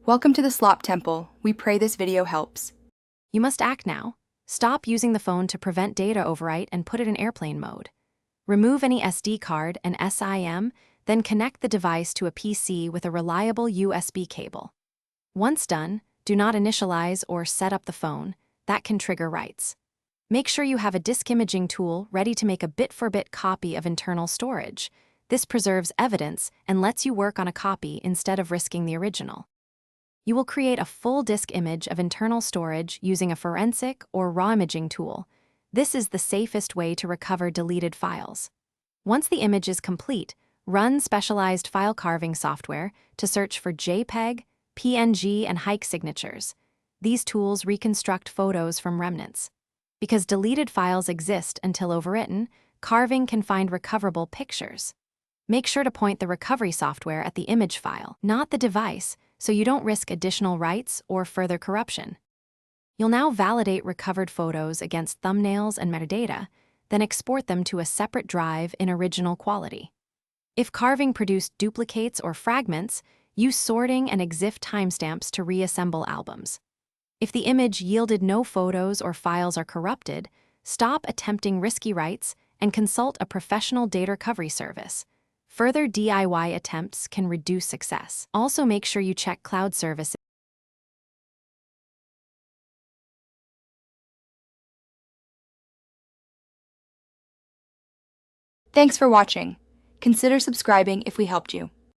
Welcome to the Slop Temple. We pray this video helps. You must act now. Stop using the phone to prevent data overwrite and put it in airplane mode. Remove any SD card and SIM, then connect the device to a PC with a reliable USB cable. Once done, do not initialize or set up the phone. That can trigger writes. Make sure you have a disk imaging tool ready to make a bit-for-bit copy of internal storage. This preserves evidence and lets you work on a copy instead of risking the original. You will create a full disk image of internal storage using a forensic or raw imaging tool. This is the safest way to recover deleted files. Once the image is complete, run specialized file carving software to search for JPEG, PNG, and hike signatures. These tools reconstruct photos from remnants. Because deleted files exist until overwritten, carving can find recoverable pictures. Make sure to point the recovery software at the image file, not the device, so you don't risk additional writes or further corruption. You'll now validate recovered photos against thumbnails and metadata, then export them to a separate drive in original quality. If carving produced duplicates or fragments, use sorting and EXIF timestamps to reassemble albums. If the image yielded no photos or files are corrupted, stop attempting risky writes and consult a professional data recovery service. Further DIY attempts can reduce success. Also, make sure you check cloud services. Thanks for watching. Consider subscribing if we helped you.